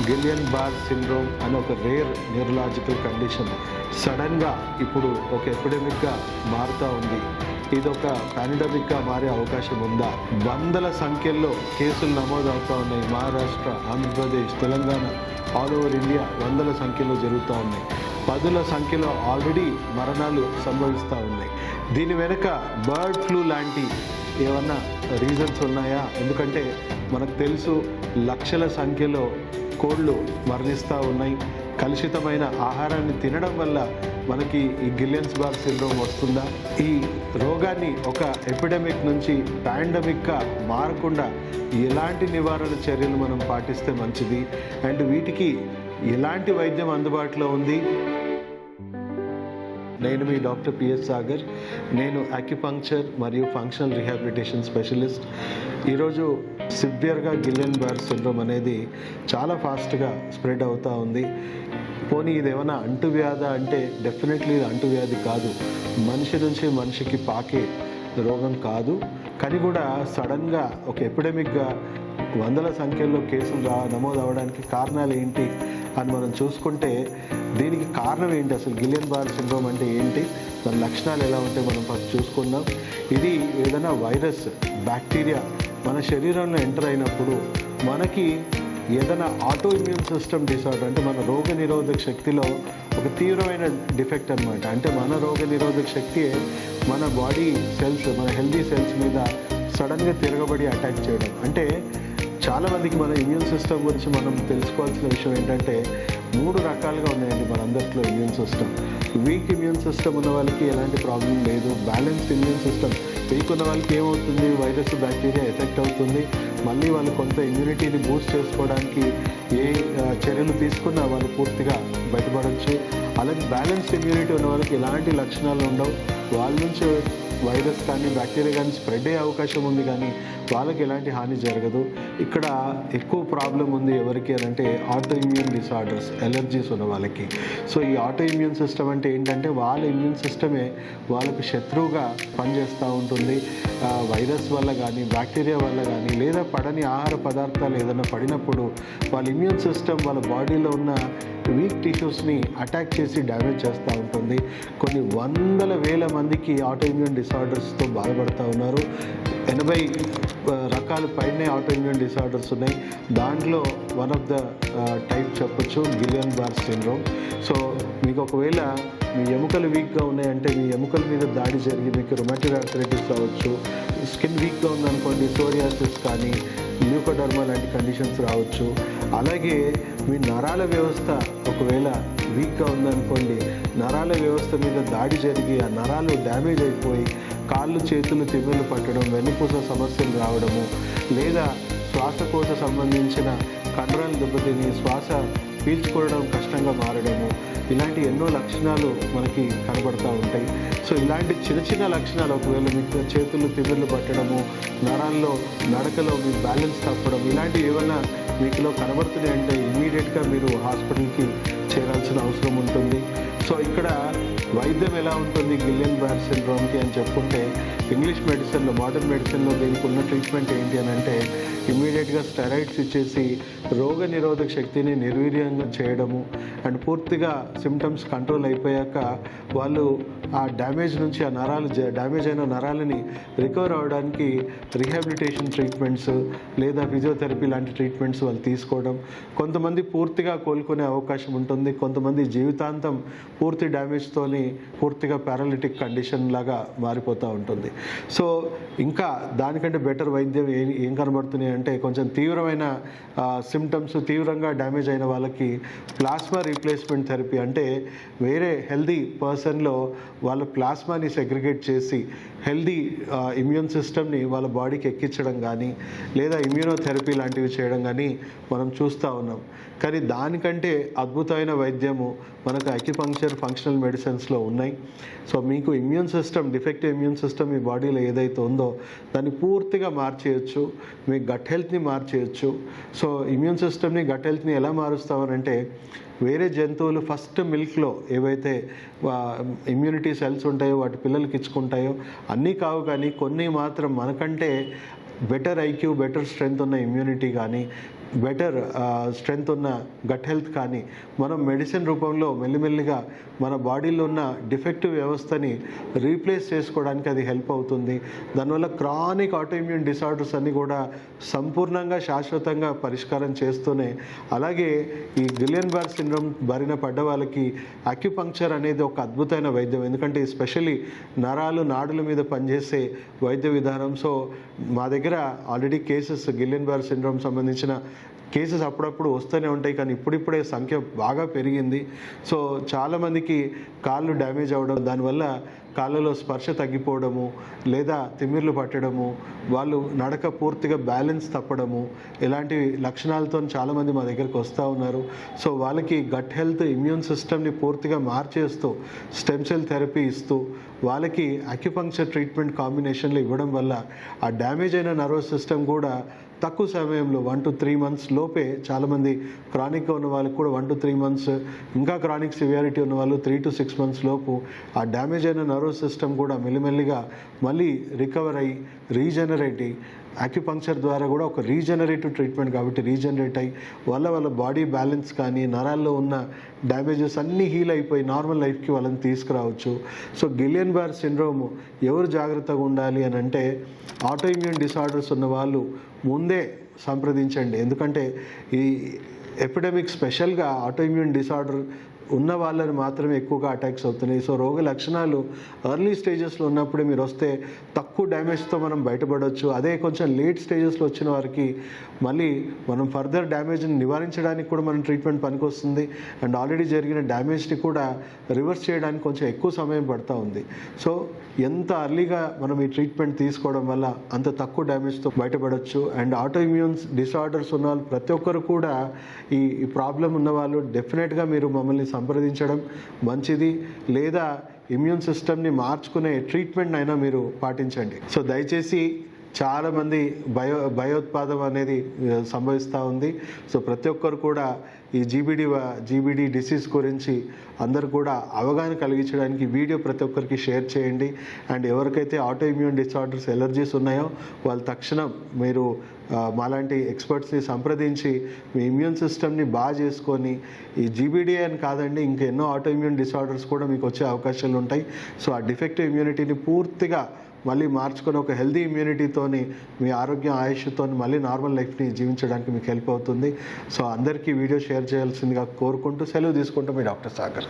గిలియన్ bar syndrome అనే ఒక rare neurological condition సడన్గా ఇప్పుడు ఒక ఎపిడమిక్గా మారుతూ ఉంది. ఇది ఒక పాండమిక్గా మారే అవకాశం ఉందా? వందల సంఖ్యల్లో కేసులు నమోదు అవుతూ ఉన్నాయి. Maharashtra, Andhra Pradesh, Telangana, all over India వందల సంఖ్యలో జరుగుతూ ఉన్నాయి. పదుల సంఖ్యలో ఆల్రెడీ మరణాలు సంభవిస్తూ ఉన్నాయి. దీని వెనుక బర్డ్ ఫ్లూ లాంటి ఏమన్నా రీజన్స్ ఉన్నాయా? ఎందుకంటే మనకు తెలుసు లక్షల సంఖ్యలో కోళ్ళు మరణిస్తూ ఉన్నాయి. కలుషితమైన ఆహారాన్ని తినడం వల్ల మనకి ఈ గిలియన్స్ బార్ సిండ్రోమ్ వస్తుందా? ఈ రోగాన్ని ఒక ఎపిడమిక్ నుంచి పాండమిక్గా మారకుండా ఎలాంటి నివారణ చర్యలు మనం పాటిస్తే మంచిది? అండ్ వీటికి ఎలాంటి వైద్యం అందుబాటులో ఉంది? నేను మీ డాక్టర్ పిఎస్ సాగర్. నేను అక్యుపంక్చర్ మరియు ఫంక్షనల్ రీహాబిలిటేషన్ స్పెషలిస్ట్. ఈరోజు సివియర్గా గిలియన్ బార్ సిండ్రోమ్ అనేది చాలా ఫాస్ట్గా స్ప్రెడ్ అవుతూ ఉంది. పోనీ ఇది ఏమైనా అంటువ్యాధి అంటే డెఫినెట్లీ ఇది అంటువ్యాధి కాదు. మనిషి నుంచి మనిషికి పాకే రోగం కాదు. కానీ కూడా సడన్గా ఒక ఎపిడమిక్గా వందల సంఖ్యలో కేసులు నమోదు అవ్వడానికి కారణాలు ఏంటి అని మనం చూసుకుంటే దీనికి కారణం ఏంటి? అసలు గిలియన్ బార్ సిండ్రోమ్ అంటే ఏంటి, దాని లక్షణాలు ఎలా ఉంటాయి మనం ఫస్ట్ చూసుకుందాం. ఇది ఏదైనా వైరస్, బ్యాక్టీరియా మన శరీరంలో ఎంటర్ అయినప్పుడు మనకి ఏదైనా ఆటో ఇమ్యూన్ సిస్టమ్ డిసార్డర్ అంటే మన రోగ నిరోధక శక్తిలో ఒక తీవ్రమైన డిఫెక్ట్ అనమాట. అంటే మన రోగ నిరోధక శక్తి మన బాడీ సెల్స్, మన హెల్దీ సెల్స్ మీద సడన్గా తిరగబడి అటాక్ చేయడం. అంటే చాలామందికి మన ఇమ్యూన్ సిస్టమ్ గురించి మనం తెలుసుకోవాల్సిన విషయం ఏంటంటే 3 రకాలుగా ఉన్నాయండి మనందరిలో immune system. Weak immune system ఉన్న వాళ్ళకి ఎలాంటి ప్రాబ్లం లేదు. బ్యాలెన్స్డ్ ఇమ్యూన్ సిస్టమ్ వీక్ ఉన్న వాళ్ళకి ఏమవుతుంది, వైరస్, బ్యాక్టీరియా ఎఫెక్ట్ అవుతుంది. మళ్ళీ వాళ్ళు కొంత ఇమ్యూనిటీని బూస్ట్ చేసుకోవడానికి ఏ చర్యలు తీసుకున్నా వాళ్ళు పూర్తిగా బయటపడవచ్చు. అలాగే బ్యాలెన్స్డ్ ఇమ్యూనిటీ ఉన్న వాళ్ళకి ఎలాంటి లక్షణాలు ఉండవు. వాళ్ళ నుంచి వైరస్ కానీ బ్యాక్టీరియా కానీ స్ప్రెడ్ అయ్యే అవకాశం ఉంది, కానీ వాళ్ళకి ఎలాంటి హాని జరగదు. ఇక్కడ ఎక్కువ ప్రాబ్లం ఉంది ఎవరికి అని అంటే ఆటో ఇమ్యూన్ డిసార్డర్స్, ఎలర్జీస్ ఉన్న వాళ్ళకి. సో ఈ ఆటో ఇమ్యూన్ సిస్టమ్ అంటే ఏంటంటే వాళ్ళ ఇమ్యూన్ సిస్టమే వాళ్ళకు శత్రువుగా పనిచేస్తూ ఉంటుంది. వైరస్ వల్ల కానీ బ్యాక్టీరియా వల్ల కానీ లేదా పడని ఆహార పదార్థాలు ఏదైనా పడినప్పుడు వాళ్ళ ఇమ్యూన్ సిస్టమ్ వాళ్ళ బాడీలో ఉన్న వీక్ టిష్యూస్ని అటాక్ చేసి డ్యామేజ్ చేస్తూ ఉంటుంది. కొన్ని వందల వేల మందికి ఆటో ఇమ్యూన్ డిసార్డర్స్తో బాధపడుతూ ఉన్నారు. 80 రకాల పైనే ఆటో ఇమ్యూన్ డిసార్డర్స్ ఉన్నాయి. దాంట్లో వన్ ఆఫ్ ద టైప్ చెప్పొచ్చు గిలియన్ బార్ సిండ్రోమ్. సో మీకు ఒకవేళ మీ ఎముకలు వీక్గా ఉన్నాయంటే మీ ఎముకల మీద దాడి జరిగి మీకు రుమాటిక్ ఆర్థరైటిస్ రావచ్చు. స్కిన్ వీక్గా ఉందనుకోండి సోరియాసిస్ కానీ ల్యూకోడర్మా లాంటి కండిషన్స్ రావచ్చు. అలాగే మీ నరాల వ్యవస్థ ఒకవేళ వీక్గా ఉందనుకోండి, నరాల వ్యవస్థ మీద దాడి జరిగి ఆ నరాలు డ్యామేజ్ అయిపోయి కాళ్ళు చేతులు తిమ్మిళ్ళు పట్టడం, వెన్నుపూస సమస్యలు రావడము, లేదా శ్వాసకోశ సంబంధించిన కండరాలు దెబ్బతిని శ్వాస పీల్చుకోవడం కష్టంగా మారడము, ఇలాంటి ఎన్నో లక్షణాలు మనకి కనబడుతూ ఉంటాయి. సో ఇలాంటి చిన్న చిన్న లక్షణాలు ఒకవేళ మీకు చేతులు తిమ్మిళ్ళు పట్టడము, నరాల్లో నడకలో మీ బ్యాలెన్స్ తప్పడం, ఇలాంటివి ఏమైనా మీకులో కనబడుతున్నాయి అంటే ఇమ్మీడియట్గా మీరు హాస్పిటల్కి చేరాల్సిన అవసరం ఉంటుంది. సో ఇక్కడ వైద్యం ఎలా ఉంటుంది గిలియన్ బార్ సిండ్రోమ్కి అని చెప్పుకుంటే ఇంగ్లీష్ మెడిసిన్లో, మోడర్న్ మెడిసిన్లో దీనికి ఉన్న ట్రీట్మెంట్ ఏంటి అని అంటే ఇమ్మీడియట్గా స్టెరాయిడ్స్ ఇచ్చేసి రోగ నిరోధక శక్తిని నిర్వీర్యంగా చేయడము అండ్ పూర్తిగా సిమ్టమ్స్ కంట్రోల్ అయిపోయాక వాళ్ళు ఆ డ్యామేజ్ నుంచి ఆ నరాలు డ్యామేజ్ అయిన నరాలని రికవర్ అవ్వడానికి రీహాబిలిటేషన్ ట్రీట్మెంట్స్ లేదా ఫిజియోథెరపీ లాంటి ట్రీట్మెంట్స్ వాళ్ళు తీసుకోవడం. కొంతమంది పూర్తిగా కోలుకునే అవకాశం ఉంటుంది, కొంతమంది జీవితాంతం పూర్తి డ్యామేజ్తోని పూర్తిగా పారాలిటిక్ కండిషన్ లాగా మారిపోతూ ఉంటుంది. సో ఇంకా దానికంటే బెటర్ వైద్యం ఏం కనబడుతున్నాయి అంటే కొంచెం తీవ్రమైన సిమ్టమ్స్, తీవ్రంగా డ్యామేజ్ అయిన వాళ్ళకి ప్లాస్మా రీప్లేస్మెంట్ థెరపీ అంటే వేరే హెల్దీ పర్సన్లో వాళ్ళ ప్లాస్మాని సెగ్రిగేట్ చేసి హెల్దీ ఇమ్యూన్ సిస్టమ్ని వాళ్ళ బాడీకి ఎక్కించడం కానీ లేదా ఇమ్యూనోథెరపీ లాంటివి చేయడం కానీ మనం చూస్తూ ఉన్నాం. కానీ దానికంటే అద్భుతమైన వైద్యము మనకు అక్యుపంక్చర్, ఫంక్షనల్ మెడిసిన్స్లో ఉన్నాయి. సో మీకు immune system, defective immune system మీ బాడీలో ఏదైతే ఉందో దాన్ని పూర్తిగా మార్చేయచ్చు, మీ గట్ హెల్త్ని మార్చేయచ్చు. సో ఇమ్యూన్ సిస్టమ్ని, గట్ హెల్త్ని ఎలా మారుస్తామనంటే వేరే జంతువులు ఫస్ట్ మిల్క్లో ఏవైతే ఇమ్యూనిటీ సెల్స్ ఉంటాయో వాటి పిల్లలకి ఇచ్చుకుంటాయో అన్నీ కావు, కానీ కొన్ని మాత్రం మనకంటే బెటర్ ఐక్యూ, బెటర్ స్ట్రెంగ్త్ ఉన్న ఇమ్యూనిటీ కానీ బెటర్ స్ట్రెంగ్త్ ఉన్న గట్ హెల్త్ కానీ మనం మెడిసిన్ రూపంలో మెల్లిమెల్లిగా మన బాడీలో ఉన్న డిఫెక్టివ్ వ్యవస్థని రీప్లేస్ చేసుకోవడానికి అది హెల్ప్ అవుతుంది. దానివల్ల క్రానిక్ ఆటోఇమ్యూన్ డిసార్డర్స్ అన్నీ కూడా సంపూర్ణంగా శాశ్వతంగా పరిష్కారం చేస్తూనే, అలాగే ఈ గిలియన్ బార్ సిండ్రోమ్ బారిన పడ్డ వాళ్ళకి అక్యుపంక్చర్ అనేది ఒక అద్భుతమైన వైద్యం. ఎందుకంటే ఎస్పెషల్లీ నరాలు నాడుల మీద పనిచేసే వైద్య విధానం. సో మా దగ్గర ఆల్రెడీ కేసెస్ గిలియన్ బార్ సిండ్రోమ్ సంబంధించిన కేసెస్ అప్పుడప్పుడు వస్తూనే ఉంటాయి, కానీ ఇప్పుడిప్పుడే సంఖ్య బాగా పెరిగింది. సో చాలామందికి కాళ్ళు డ్యామేజ్ అవ్వడం, దానివల్ల కాళ్ళలో స్పర్శ తగ్గిపోవడము, లేదా తిమ్మిర్లు పట్టడము, వాళ్ళు నడక పూర్తిగా బ్యాలెన్స్ తప్పడము, ఇలాంటి లక్షణాలతో చాలామంది మా దగ్గరికి వస్తూ ఉన్నారు. సో వాళ్ళకి గట్ హెల్త్ ఇమ్యూన్ సిస్టమ్ని పూర్తిగా మార్చేస్తూ స్టెమ్ సెల్ థెరపీ ఇస్తూ వాళ్ళకి అక్యుపంక్చర్ ట్రీట్మెంట్ కాంబినేషన్లో ఇవ్వడం వల్ల ఆ డ్యామేజ్ అయిన నర్వస్ సిస్టమ్ కూడా తక్కువ సమయంలో 1 to 3 months లోపే, చాలామంది క్రానిక్గా ఉన్న వాళ్ళకి కూడా 1 to 3 months, ఇంకా క్రానిక్ సివియారిటీ ఉన్న వాళ్ళు 3 to 6 months లోపు ఆ డ్యామేజ్ అయిన నర్వస్ సిస్టమ్ కూడా మెల్లిమెల్లిగా మళ్ళీ రికవర్ అయ్యి రీజనరేట్ అయ్యి, అక్యుపంక్చర్ ద్వారా కూడా ఒక రీజనరేటివ్ ట్రీట్మెంట్ కాబట్టి రీజనరేట్ అయ్యి వాళ్ళ బాడీ బ్యాలెన్స్ కానీ నరాల్లో ఉన్న డ్యామేజెస్ అన్నీ హీల్ అయిపోయి నార్మల్ లైఫ్కి వాళ్ళని తీసుకురావచ్చు. సో గిలియన్ బార్ సిండ్రోమ్ ఎవరు జాగ్రత్తగా ఉండాలి అని అంటే, ఆటోఇమ్యూన్ డిసార్డర్స్ ఉన్న వాళ్ళు ముందే సంప్రదించండి. ఎందుకంటే ఈ ఎపిడమిక్ స్పెషల్గా ఆటోఇమ్యూన్ డిసార్డర్ ఉన్న వాళ్ళని మాత్రమే ఎక్కువగా అటాక్స్ అవుతున్నాయి. సో రోగ లక్షణాలు ఎర్లీ స్టేజెస్లో ఉన్నప్పుడే మీరు వస్తే తక్కువ డ్యామేజ్తో మనం బయటపడవచ్చు. అదే కొంచెం లేట్ స్టేజెస్లో వచ్చిన వారికి మళ్ళీ మనం ఫర్దర్ డ్యామేజ్ని నివారించడానికి కూడా మనం ట్రీట్మెంట్ పనికొస్తుంది. అండ్ ఆల్రెడీ జరిగిన డ్యామేజ్ని కూడా రివర్స్ చేయడానికి కొంచెం ఎక్కువ సమయం పడుతూ ఉంది. సో ఎంత అర్లీగా మనం ఈ ట్రీట్మెంట్ తీసుకోవడం వల్ల అంత తక్కువ డ్యామేజ్తో బయటపడవచ్చు. అండ్ ఆటోఇమ్యూన్ డిసార్డర్స్ ఉన్న వాళ్ళు ప్రతి ఒక్కరు కూడా ఈ ప్రాబ్లం ఉన్న వాళ్ళు డెఫినెట్గా మీరు మమ్మల్ని సంప్రదించడం మంచిది, లేదా ఇమ్యూన్ సిస్టమ్ని మార్చుకునే ట్రీట్మెంట్ అయినా మీరు పాటించండి. సో దయచేసి చాలామంది భయోత్పాదం అనేది సంభవిస్తూ ఉంది. సో ప్రతి ఒక్కరు కూడా ఈ జీబీడీ డిసీజ్ గురించి అందరూ కూడా అవగాహన కలిగించడానికి వీడియో ప్రతి ఒక్కరికి షేర్ చేయండి. అండ్ ఎవరికైతే ఆటోఇమ్యూన్ డిసార్డర్స్ ఎలర్జీస్ ఉన్నాయో వాళ్ళు తక్షణం మీరు మాలాంటి ఎక్స్పర్ట్స్ని సంప్రదించి మీ ఇమ్యూన్ సిస్టమ్ని బాగా చేసుకొని, ఈ జీబీడీ అని కాదండి ఇంకా ఎన్నో ఆటోఇమ్యూన్ డిసార్డర్స్ కూడా మీకు వచ్చే అవకాశాలు ఉంటాయి. సో ఆ డిఫెక్టివ్ ఇమ్యూనిటీని పూర్తిగా మళ్ళీ మార్చుకొని ఒక హెల్దీ ఇమ్యూనిటీతోని మీ ఆరోగ్యం ఆయుష్తో మళ్ళీ నార్మల్ లైఫ్ని జీవించడానికి మీకు హెల్ప్ అవుతుంది. సో అందరికీ వీడియో షేర్ చేయాల్సిందిగా కోరుకుంటూ సెలవు తీసుకుంటూ మీ డాక్టర్ సాగర్.